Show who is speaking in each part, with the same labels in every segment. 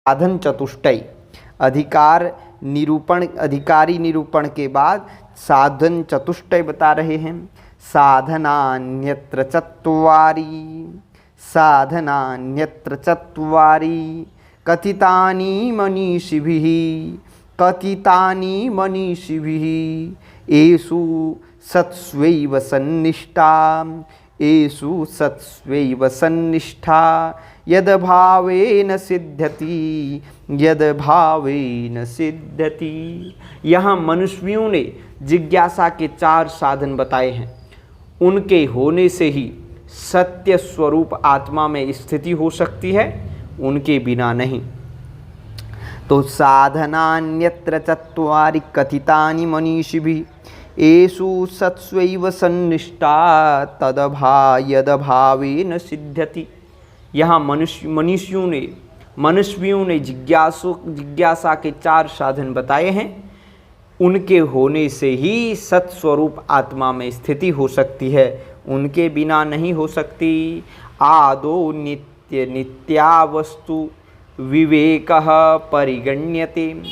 Speaker 1: साधन चतुष्टय। अधिकारी निरूपण के बाद साधन चतुष्टय बता रहे हैं। साधनान्यत्र चत्वारि, साधनान्यत्र चत्वारि, कथितानि मनीषिभिः, कथितानि मनीषिभिः, येषु सत्स्वैव सन्निष्ठा, येषु सत्स्वैव सन्निष्ठा, यद्भावेन सिद्ध्यति, यद्भावेन सिद्ध्यति। यहाँ मनुष्यों ने जिज्ञासा के 4 साधन बताए हैं। उनके होने से ही सत्य स्वरूप आत्मा में स्थिति हो सकती है, उनके बिना नहीं। तो साधनान्यत्र चत्वारि कथितानि मनीषिभिः, येषु सत्स्वैव सन्निष्ठा, यद्भावेन सिद्ध्यति। यहाँ मनुष्यों ने जिज्ञासा के 4 साधन बताए हैं। उनके होने से ही सत्स्वरूप आत्मा में स्थिति हो सकती है, उनके बिना नहीं हो सकती। आदौ नित्या वस्तु विवेकः परिगण्यते,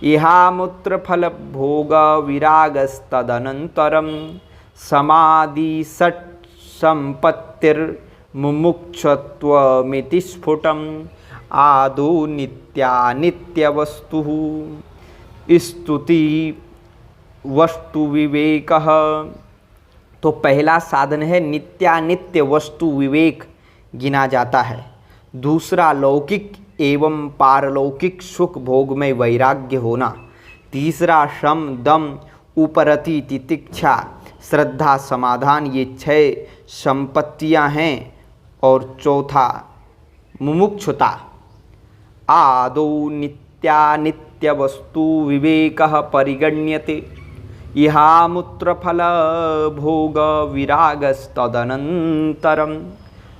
Speaker 1: इहामुत्र फल भोग विरागस्तदनन्तरं समाधि सत् संपत्तिर्मुमुक्षत्वमिति स्फुटम्। आदौ नित्यवस्तु स्तुति वस्तु विवेकः। तो पहला साधन है नित्यानित्य वस्तु विवेक गिना जाता है। दूसरा लौकिक एवं पारलौकिक सुख भोग में वैराग्य होना। तीसरा शम दम उपरति तितिक्षा श्रद्धा समाधान, ये 6 संपत्तियां हैं। और चौथा मुमुक्षुता। आदौ नित्यानित्य वस्तु विवेकः परिगण्यते, इहामुत्र फल भोग विरागस्तदनन्तरं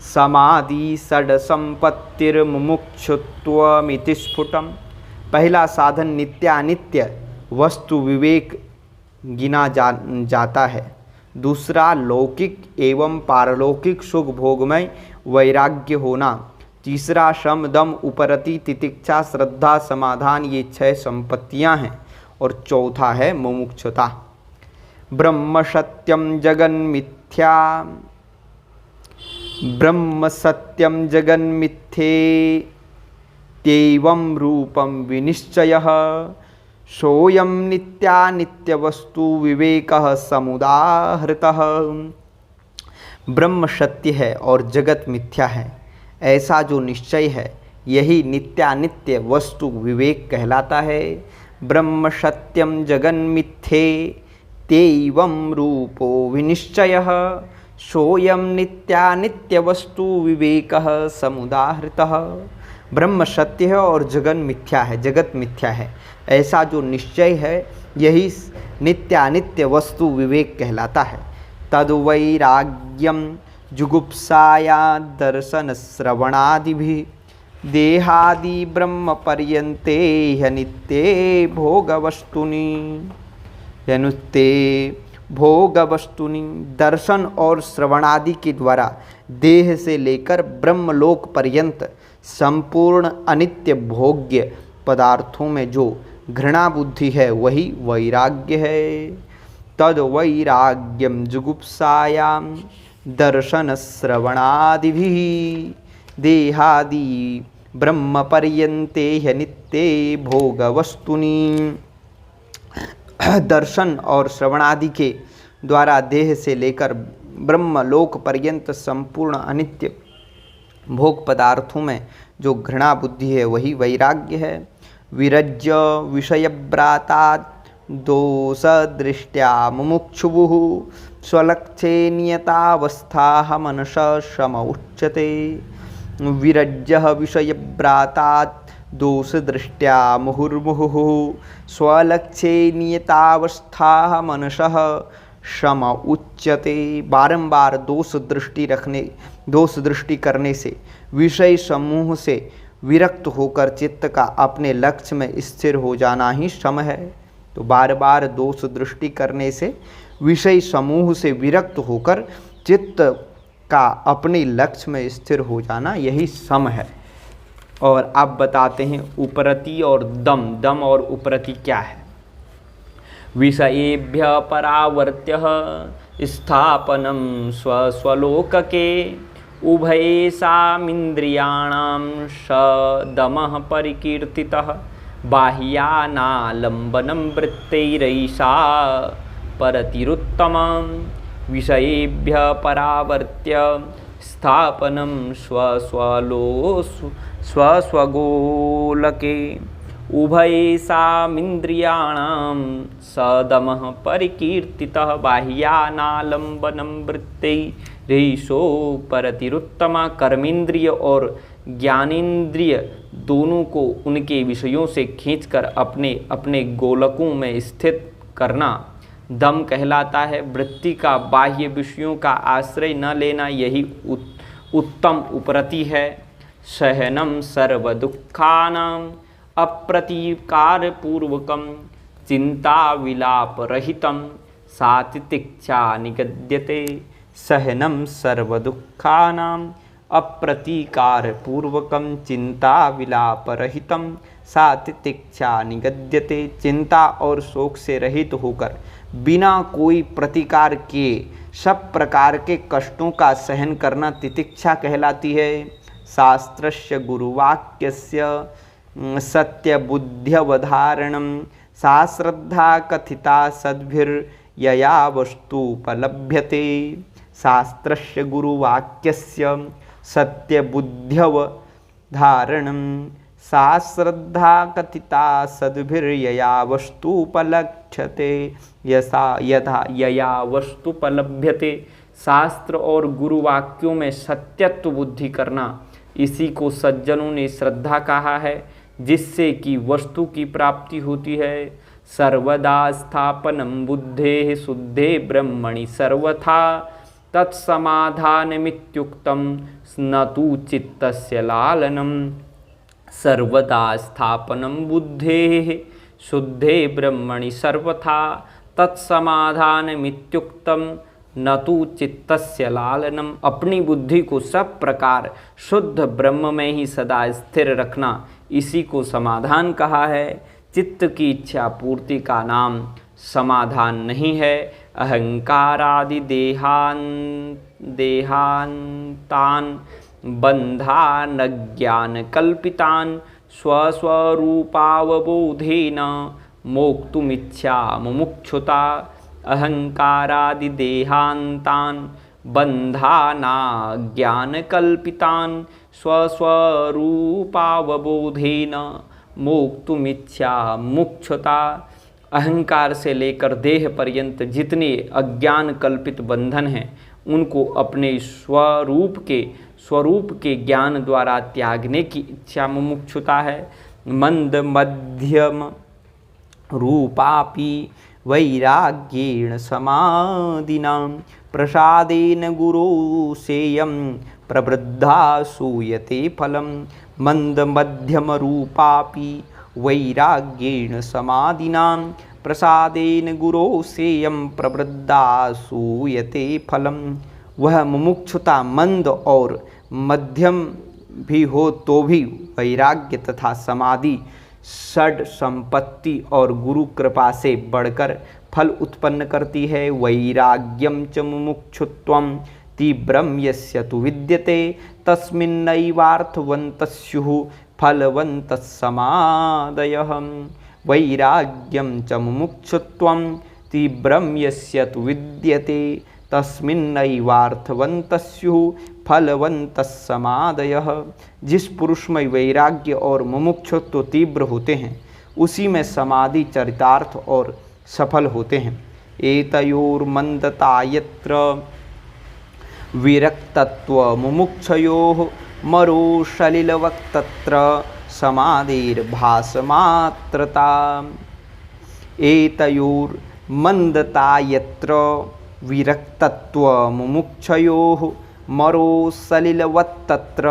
Speaker 1: समाधि षड् संपत्तिर्मुमुक्षुत्वमिति स्फुटम्। पहला साधन नित्यानित्य वस्तु विवेक गिना जाता है। दूसरा लौकिक एवं पारलौकिक सुख भोग में वैराग्य होना। तीसरा शम दम उपरति तितिक्षा श्रद्धा समाधान, ये 6 संपत्तियां हैं। और चौथा है मुमुक्षुता। ब्रह्म सत्यम जगन्मिथ्या, ब्रह्म सत्यम जगन्मिथ्येत्येवं रूपं विनिश्चयः, सोऽयं नित्यानित्य वस्तु विवेकः समुदाहृतः। ब्रह्म सत्य है और जगत मिथ्या है, ऐसा जो निश्चय है यही नित्यानित्य वस्तु विवेक कहलाता है। ब्रह्म सत्यम जगन्मिथ्येत्येवं रूपो विनिश्चयः, सोऽयं नित्यानित्य वस्तु विवेकः समुदाहृतः। ब्रह्म सत्य है और जगन मिथ्या है, जगत मिथ्या है, ऐसा जो निश्चय है यही नित्यानित्य वस्तु विवेक कहलाता है। तद्वैराग्यम जुगुप्साया दर्शन श्रवणादिभिः देहादि ब्रह्म पर्यन्ते ह्यनित्ये भोगवस्तुनि, ह्यनित्ये भोगवस्तुनि। दर्शन और श्रवणादि के द्वारा देह से लेकर ब्रह्मलोक पर्यंत संपूर्ण अनित्य भोग्य पदार्थों में जो घृणा बुद्धि है वही वैराग्य है। तद वैराग्यम जुगुप्सायां दर्शन श्रवणादिभिः देहादि ब्रह्म पर्यन्ते ह्यनित्ये भोगवस्तुनि। दर्शन और श्रवणादि के द्वारा देह से लेकर ब्रह्मलोक पर्यंत संपूर्ण अनित्य भोग पदार्थों में जो घृणा बुद्धि है वही वैराग्य है। विरज्य विषयभ्रातात् दोष दृष्ट्या मुमुक्षुः स्वलक्ष्ये नियतावस्था मनस शम उच्यते। विरज्यः विषयभ्रातात् दोष दृष्ट्या मुहुर्मुहुः स्वलक्ष्ये नियतावस्था मनसः शम उच्यते। बारंबार दोष दृष्टि करने से, विषय समूह से विरक्त होकर चित्त का अपने लक्ष्य में स्थिर हो जाना ही शम है। तो बार बार दोष दृष्टि करने से, विषय समूह से विरक्त होकर चित्त का अपने लक्ष्य में स्थिर हो जाना यही सम है। और अब बताते हैं उपरति और दम। दम और उपरति क्या है? विषयेभ्य परावर्त्य स्थापनम स्वस्वलोकके उभयेषामिन्द्रियाणां सदमः परिकीर्तितः बाह्यानालम्बनं वृत्तैरैषा परतिरुत्तमं विषयेभ्य परावर्त्य स्थापनं स्वस्वगोलके उभयेषामिन्द्रियाणां सदमः परिकीर्तितः बाह्यानालम्बनं वृत्तैरैषो परतिरुत्तमा। कर्मेंद्रिय और ज्ञानेंद्रिय दोनों को उनके विषयों से खींचकर अपने अपने गोलकों में स्थित करना दम कहलाता है। वृत्ति का बाह्य विषयों का आश्रय न लेना यही उत्तम उपरति है। सहनम सर्व दुखानां अप्रतीकारपूर्वकं चिंता विलाप रहितं सातितिक्षा निगद्यते। सहनम सर्व दुखानां अप्रतीकारपूर्वकं चिंता विलाप रहितं सातितिक्षा निगद्यते। चिंता और शोक से रहित होकर बिना कोई प्रतिकार किए सब प्रकार के कष्टों का सहन करना तितिक्षा कहलाती है। शास्त्रस्य गुरुवाक्यस्य सत्यबुद्ध्यवधारणं सा श्रद्धा कथिता सद्भिर्यया वस्तुपलभ्यते। शास्त्रस्य गुरुवाक्यस्य सत्यबुद्ध्यवधारणं सा श्रद्धा कथिता सद्भिर्यया वस्तुपलक्ष्यते यया वस्तुपलभ्यते। शास्त्र और गुरुवाक्यों में सत्यत्व बुद्धि करना, इसी को सज्जनों ने श्रद्धा कहा है, जिससे कि वस्तु की प्राप्ति होती है। सर्वदा स्थापनम बुद्धेः शुद्धे ब्रह्मणि सर्वथा तत्समाधानमित्युक्तं न तु चित्तस्य लालनम्। सर्वदा स्थापनम बुद्धेः शुद्धे ब्रह्मणि सर्वथा तत्समाधानमित्युक्तं न तु चित्तस्य लालनम। अपनी बुद्धि को सब प्रकार शुद्ध ब्रह्म में ही सदा स्थिर रखना, इसी को समाधान कहा है। चित्त की इच्छा पूर्ति का नाम समाधान नहीं है। अहंकारादि देहांतान बंधान ज्ञान कल्पितान स्वस्वरूपावबोधेन मोक्तुमिच्छा मुमुक्षुता। अहंकारादि देहांतान बंधाना ज्ञान कल्पितान स्वस्वरूपावबोधेन मोक्तुमिच्छा मुक्षुता। अहंकार से लेकर देह पर्यंत जितने अज्ञान कल्पित बंधन हैं, उनको अपने स्वरूप के ज्ञान द्वारा त्यागने की इच्छा मुमुक्षुता है। मंद मध्यम रूपापि वैराग्येण समाधिना प्रसादेन गुरो सेयं प्रवृद्धा सूयते फलम। मंद मध्यम रूपापि वैराग्येण समाधिना प्रसादेन गुरो सेयं प्रवृद्धा सूयते फलम। वह मुमुक्षुता मंद और मध्यम भी हो तो भी वैराग्य तथा समाधि षड संपत्ति और गुरु कृपा से बढ़कर फल उत्पन्न करती है। वैराग्यम च मुमुक्षुत्वं तीव्रम यस्य तु विद्यते तस्मिन्नैवार्थवन्तः स्युः फलवन्तः समादयः। वैराग्यम च मुमुक्षुत्वं तीव्रम यस्य तु विद्यते तस्मिन्नैवार्थवन्तः स्युः फलवन्तः समादयः। जिस पुरुष में वैराग्य और मुमुक्षुत्व तीव्र होते हैं, उसी में समाधि चरितार्थ और सफल होते हैं। एतयोर्मन्दता यत्र विरक्तत्व मुमुक्षयोः मरोसलिलवक्तत्र समाधिर्भासमात्रता। एतयोर्मन्दता यत्र विरक्तत्व मुमुक्षयोः मरोसलिलवत्तत्र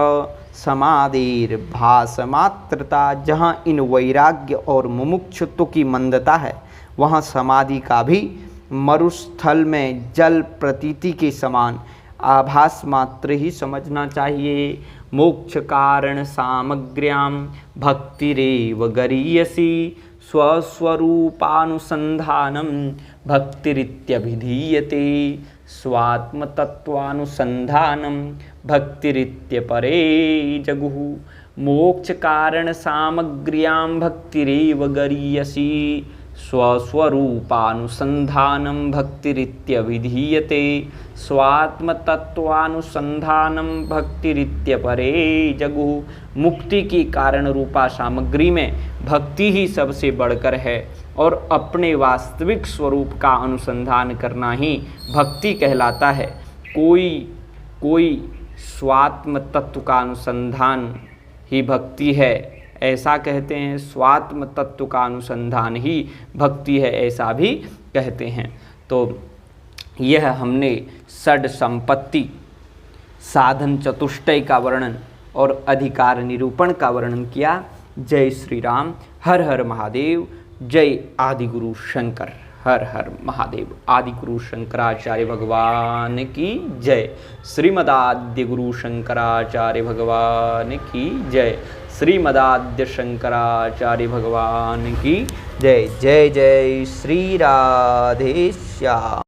Speaker 1: समाधिर्भासमात्रता। जहाँ इन वैराग्य और मुमुक्षुत्व की मंदता है, वहाँ समाधि का भी मरुस्थल में जल प्रतीति के समान आभास मात्र ही समझना चाहिए। मोक्ष कारण सामग्र्याम भक्तिरेव गरीयसी स्वस्वरूपानुसंधानम भक्तिरित्यभिधीयते स्वात्मतत्वानुसंधानम भक्तिरित्यपरे जगुः। मोक्ष कारण सामग्र्याम भक्तिरेव गरीयसी स्वस्वरूपानुसंधानम भक्तिरित्यभिधीयते स्वात्मतत्वानुसंधानम भक्तिरित्यपरे जगुः। मुक्ति की कारण रूपा सामग्री में भक्ति ही सबसे बढ़कर है और अपने वास्तविक स्वरूप का अनुसंधान करना ही भक्ति कहलाता है। कोई स्वात्म तत्व का अनुसंधान ही भक्ति है ऐसा कहते हैं, स्वात्म तत्व का अनुसंधान ही भक्ति है ऐसा भी कहते हैं। तो यह हमने षड संपत्ति साधन चतुष्टय का वर्णन और अधिकार निरूपण का वर्णन किया। जय श्री राम। हर हर महादेव। जय आदिगुरु शंकर। हर हर महादेव। आदिगुरु शंकराचार्य भगवान की जय। श्रीमदाद्य गुरु शंकराचार्य भगवान की जय। श्रीमदाद्य शंकराचार्य भगवान की जय। जय जय श्री राधे श्याम।